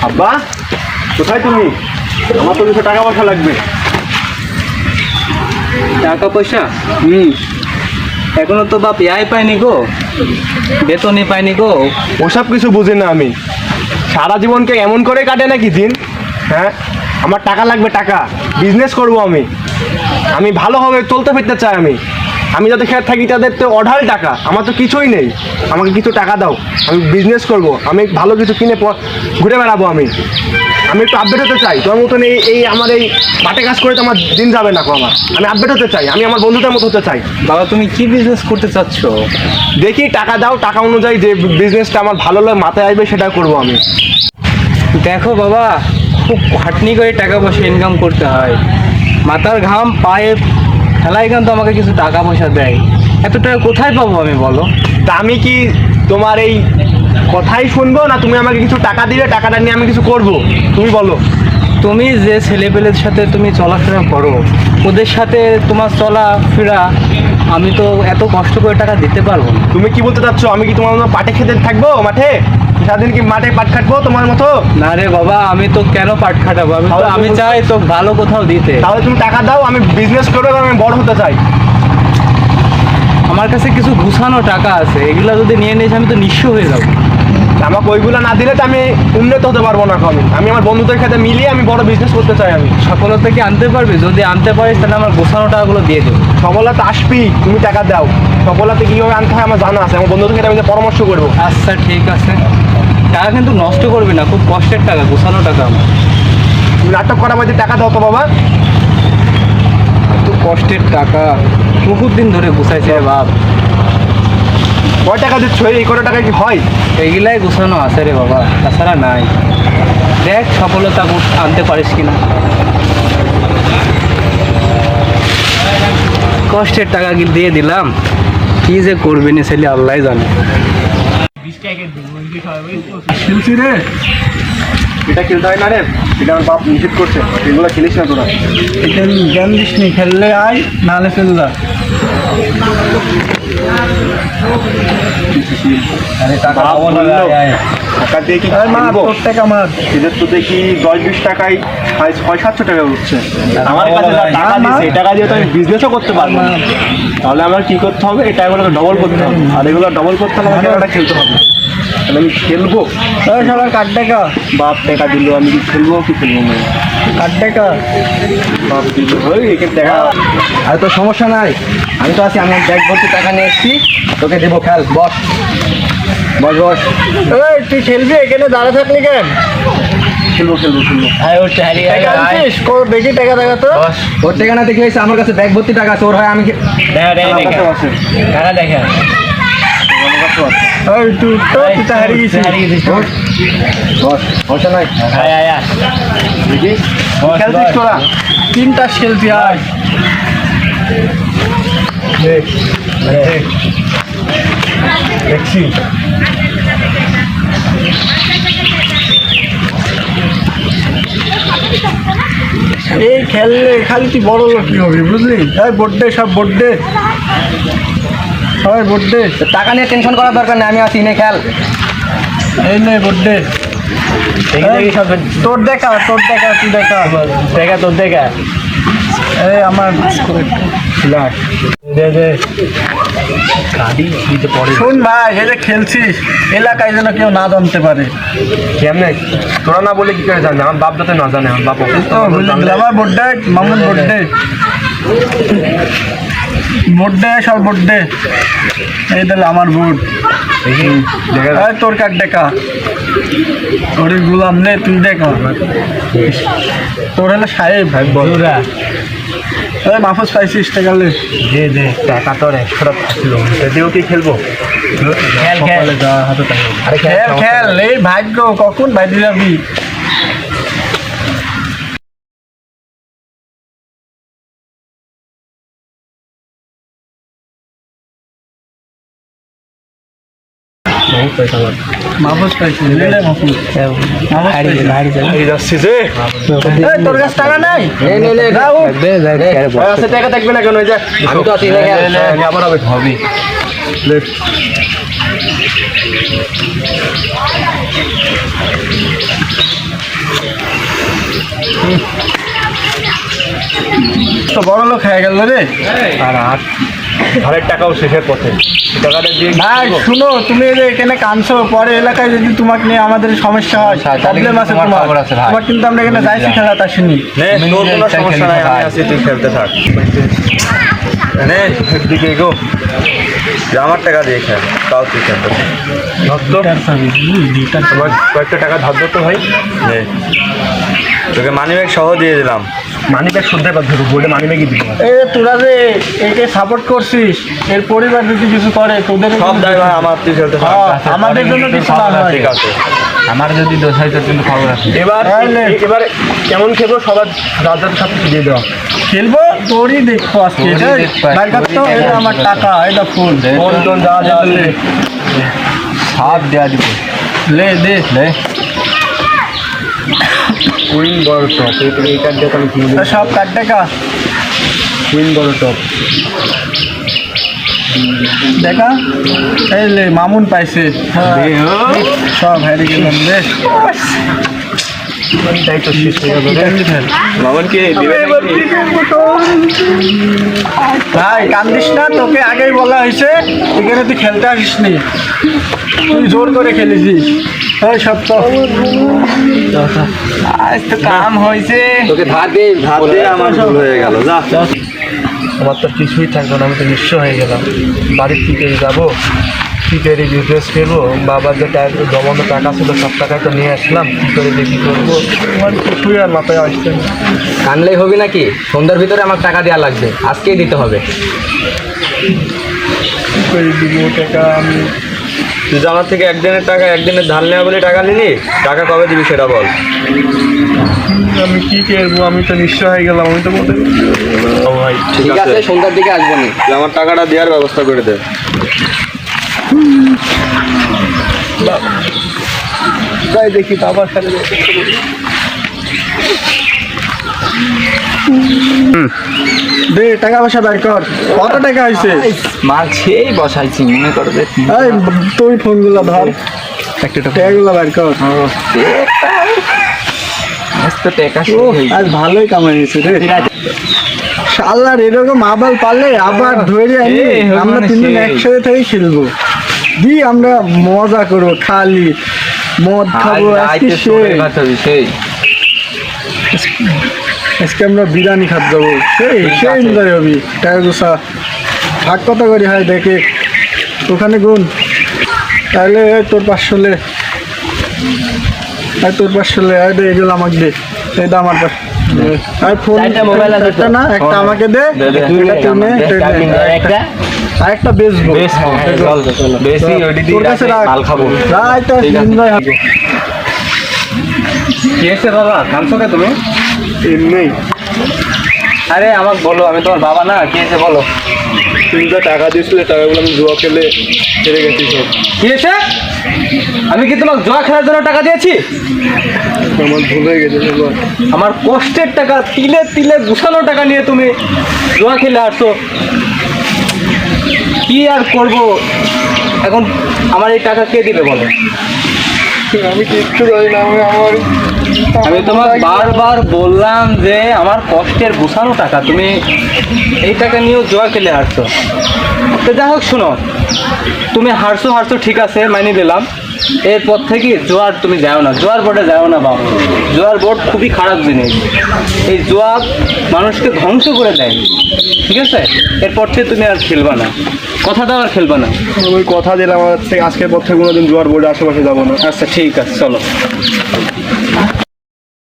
আব্বা কোথায় তুমি? আমার তো কিছু টাকা পয়সা লাগবে। টাকা পয়সা? এখনো তো বাপ পাইনি গো, বেতনই পাইনি গো। ওসব কিছু বুঝি না আমি। সারা জীবনকে এমন করে কাটে নাকি দিন? হ্যাঁ, আমার টাকা লাগবে, টাকা। বিজনেস করবো আমি। আমি ভালোভাবে চলতে ফিরতে চাই আমি। আমি যাদের খেয়ে থাকি তাদের তো অঢাল টাকা, আমার তো কিছুই নেই। আমাকে কিছু টাকা দাও, আমি বিজনেস করব, আমি ভালো কিছু কিনে ঘুরে বেড়াবো। আমি একটু আপডেট হতে চাই। তোর মতন এই আমার এই মাঠে কাজ করে তো আমার দিন যাবে না আমার। আমি আপডেট হতে চাই, আমি আমার বন্ধুদের মতো হতে চাই। বাবা তুমি কি বিজনেস করতে চাচ্ছ? দেখি টাকা দাও, টাকা অনুযায়ী যে বিজনেসটা আমার ভালো লাগে মাথায় আসবে সেটা করবো আমি। দেখো বাবা, খুব খাটনি করে টাকা পয়সা ইনকাম করতে হয়। মাথার ঘাম পায়ে ফেলাই কিন্তু আমাকে কিছু টাকা পয়সা দেয়। এত টাকা কোথায় পাবো আমি বলো? তা আমি কি তোমার এই কথাই শুনবো, না তুমি আমাকে কিছু টাকা দিলে টাকাটা নিয়ে আমি কিছু করব? তুমি বলো। তুমি যে ছেলেপেলের সাথে তুমি চলাফেরা করো, ওদের সাথে তোমার চলাফেরা আমি তো এত কষ্ট করে টাকা দিতে পারবো না। তুমি কি বলতে চাচ্ছ? আমি কি তোমার মতো পাটে খেতে থাকবো মাঠে? সারাদিন কি মাঠে পাট খাটবো তোমার মতো? না রে বাবা, আমি তো কেন পাট খাটাবো? আমি চাই তো ভালো কোথাও দিতে। তাহলে তুমি টাকা দাও, আমি বিজনেস করবো এবং আমি বড় হতে চাই। আমার কাছে কিছু গুছানো টাকা আছে, এগুলো যদি নিয়ে নিস আমি তো নিঃস্ব হয়ে যাবো। আমাকে ওইগুলো না দিলে তো আমি উন্নত হতে পারবো না। আমি আমার বন্ধুদের সাথে মিলিয়ে আমি বড় বিজনেস করতে চাই। আমি সফলতা কি আনতে পারবি? যদি আনতে পারিস তাহলে আমার গোছানো টাকাগুলো দিয়ে দেবো। সফলতা আসবি, তুমি টাকা দাও। সফলতা কীভাবে আনতে হয় আমার জানা আছে, আমার বন্ধুদের সাথে আমি পরামর্শ করবো। আচ্ছা ঠিক আছে, টাকা কিন্তু নষ্ট করবি না, খুব কষ্টের টাকা, গোছানো টাকা আমার। তুমি নাটক করা মাঝে টাকা দাও তো বাবা। এত কষ্টের টাকা, বহুত দিন ধরে গুছাইছে রে বাপ। কয় টাকা দিচ্ছ? এই কত টাকা কি হয়? এইগুলাই গোছানো আছে রে বাবা, তাছাড়া নাই। দেখ সফলতা আনতে পারিস কিনা। কষ্টের টাকা কি দিয়ে দিলাম, কি যে করবি না ছেলে আল্লাহ জানে। খেলছি রে, এটা খেলতে হয় না রে, এটা আমার বাপ নিষেধ করছে। এগুলো খেলিস না তোরা। এটা জ্ঞান দিস নি, খেললে আয় নাহলে ফেল যা। আরে টাকা টাকা দিয়ে কি খেলবো? টাকা আমার এদের তো দেখি 10-20 টাকায় 600-700 টাকা উঠছে। আমার কাছে যা টাকা দিচ্ছে এই টাকা দিয়ে তো আমি বিজনেসও করতে পারবো না। তাহলে আমার কি করতে হবে? এই টাকাগুলোকে ডবল করতে হবে, আর এগুলো ডবল করতে হলে আমাকে টাকাটা খেলতে হবে। তাহলে আমি খেলবো। সবার কাট টাকা, বাপ টাকা দিল, আমি কি খেলবো কি খেলবো না? কাট টাকা বাপ দিল, ওই একে টাকা। আর তো সমস্যা নাই, আমি তো আছি, আমার ব্যাগ ভর্তি টাকা নিয়ে এসছি, তোকে দেবো, খেল, বস বস বস। এই তুই খেলবি, এখানে দাঁড়া থাকলি কেন? খেলবো খেলবো খেলবো। দেখি টাকা দেখা তো। ওর টাকা না দেখে এসে আমার কাছে ব্যাগ ভর্তি টাকা আছে, ওর হয় আমি টাকা দেখা তিনটা খেলবি আয়। দেখছি এই খেললে খালি তুই বড় লোক কি হবে, বুঝলি? এই বোর্ডে সব বোর্ডে, সবাই বোর্ডে। টাকা নিয়ে টেনশন করার দরকার নেই, আমি আছি, নে খেল। এই নে বোর্ডে। তোর দেখা, তোর দেখা, তুই দেখা, দেখা তোর দেখা। এই আমার দে দে শোন ভাই, এই যে খেলছিস এলাকায় যেন কেউ না জানতে পারে। কেমনে? তোরা না বলে কি করে জানে? আমার বাপ যাতে না জানে। আমার বাপ আমার বোর্ডে মামুন, বোর্ডে বোর্ডে সব বোর্ডে। এই তাহলে আমার বোর্ড, তোর কার দেখা, তোর গুলাম নে, তুই দেখা। তোর হলো সাহেব ভাই বলরা। এই মাহফুজ পাইছিস টাকা? দে দে টাকা তোর 100 টাকা ছিল, দিয়েও কি খেলবো? খেল খেল, খেল খেল, এই ভাগ্য কখন বাইরে যাবি। মাহফুজ পাইছি, যাচ্ছি যে তোর কাছে টাকা নাই? টাকা থাকবে না কেন? আমি তো আছি, আবার হবে হবে। তো বড় লোক হয়ে গেল রে। আর ঘরের টাকাও শেষের পথে, টাকাটা দিয়ে কি ভাই করবো? শুনো, তুমি এই যে এখানে কানছো, পরে এলাকায় যদি তোমাকে নিয়ে আমাদের সমস্যা হয়, প্রবলেম আছে তোমার, তোমার কিন্তু আমরা এখানে যাইছি খেলাতে আসিনি। নে, তোর কোনো সমস্যা নাই, আমি আছি, তুই খেলতে থাক। নে, দিকে এগো, যে আমার টাকা দিয়ে খেল, তাও তুই খেলতে থাক। তোমার কয়েকটা টাকা ধার তো ভাই। নে, তোকে মানি ব্যাগ সহ দিয়ে দিলাম। মানি ব্যাগ শুনতে পারছো, বোর্ডে মানি ব্যাগই দিব। এ তোরা যে একে সাপোর্ট করছিস, এর পরিবার যদি কিছু করে তোদের সব দায়ভার আমার, তুই খেলতে থাক। আমাদের জন্য কিছু না হয়। ঠিক আছে, আমার যদি দোষ হয় তোর কিন্তু খবর আছে। এবার কেমন খেলবো সবার রাজার সাথে দিয়ে দেওয়া। খেলবো তোরই দেখবো আজকে। তোরই এই, দেখবো। বাইর কর তো, এটা আমার টাকা, এটা ফুল ফোন টোন যা যা আছে। সব দেওয়া দিব। লে দে। লে কুইন বড় টপ, এই কার্ডটা আমি কিনে দিই। সব কাট টাকা কুইন বড় টপ। দেখা, এই লে মামুন পাইছে। সব হেরে গেলাম রে। তাই তো শেষ হয়ে গেল রে। মামনকে দিবে নাকি? ভাই কান্দিস না, তোকে আগেই বলা হয়েছে এখানে তুই খেলতে আসিস নি, তুই জোর করে খেলেছিস। এই সব তো আজ তো কাম হয়েছে। তোকে ধার দে আমার ভুল হয়ে গেল। যা, আমার তো কিছুই থাকবে না, আমি তো নিঃস্ব হয়ে গেলাম। বাড়ির থেকে যাবো, কী করে বিজনেস করবো, বাবার যে জমানো টাকা ছিল সব টাকা তো নিয়ে আসলাম, কী করে যে কী করবো, আমার কিছুই আর মাথায় আসছে না। কানলেই হবে নাকি? সন্ধ্যার ভিতরে আমার টাকা দেওয়া লাগবে, আজকেই দিতে হবে। কী করে দিব টাকা আমি? তুই যে আমার থেকে একদিনের টাকা, একদিনের ধার নেওয়া বলে টাকা নিলি, টাকা কবে দিবি সেটা বল। আমি কি করবো, আমি তো নিঃস্ব হয়ে গেলাম, আমি তো বলতে ভাই। ঠিক আছে, সন্ধ্যার দিকে আসবো নি। তুই আমার টাকাটা দেওয়ার ব্যবস্থা করে দে। তাই দেখি বাবার সাথে দে, টাকা পয়সা বের কর। কত টাকা হয়েছে? মাল সেই বসাইছি মনে করবে। এই তুই ফোনগুলো ধর, টাকাগুলো বের কর। তো টাকা ও, আজ ভালোই কামাই হয়েছে রে। শালার এরকম আবাল পারলে আবার ধরে আনি, এই, আমরা মানে তিনজন সেই। একসাথে থেকে খেলবো। দি আমরা মজা করবো, খালি মদ খাবো আজকে সেই। আজকে আমরা বিরিয়ানি খাতে যাবো, সেই ঠিক সেই আছে। এনজয় হবি। টাকা গুছা ভাগ কত করি হয় দেখে, ওখানে গুণ। তাহলে এই তোর 500 লে, এই তোর 500 লে, এই দে, এগুলো আমাকে দে, এই দা আমার পাশে। আর ফোন চারটা মোবাইল আছে তো? একটা না, একটা আমাকে দে, দে, দে। এটা তুই নে, এটা নে। আরেকটা বেচবো। বেশি ওইটি তোর কাছে রাখ। মাল খাবো। যা, এটা ঠিক আছে। এনজয় হবে। কি হয়েছে বাবা, কাঁদছো কে তুমি? এমনি আরে আমাকে বলো, আমি তোমার বাবা না, কি হয়েছে বলো। তুমি যা টাকা দিয়েছিলে, টাকাগুলো আমি জুয়া খেলে হেরে গেছি সব। কি হয়েছে? আমি কি তোমাকে জুয়া খেলার জন্য টাকা দিয়েছি? আমার ভুল হয়ে গেছে বাবা। আমার কষ্টের টাকা, তিলে তিলে গুছানো টাকা নিয়ে তুমি জুয়া খেলে আসছো। কি আর করব এখন? আমার এই টাকা কে দিবে বলো? আমি কিচ্ছু জানি না, আমি তোমাকে বারবার বললাম যে আমার কষ্টের গুছানো টাকা, তুমি এই টাকা নিয়েও জুয়া খেলে হারছো। তো যাই হোক, শোনো, তুমি হারছো ঠিক আছে, মানি দিলাম। এরপর থেকে জোয়ার তুমি যাও না, জোয়ার বোর্ডে যাও না বাবা। জোয়ার বোর্ড খুবই খারাপ জিনিস, এই জোয়া মানুষকে ধ্বংস করে দেয়, ঠিক আছে? এরপর থেকে তুমি আর খেলবা না, কথা দাও, আর খেলবা না। ওই কথা দিলাম, আমার থেকে আজকের পর থেকে কোনোদিন জোয়ার বোর্ডে আশেপাশে যাবো না। আচ্ছা ঠিক আছে, চলো।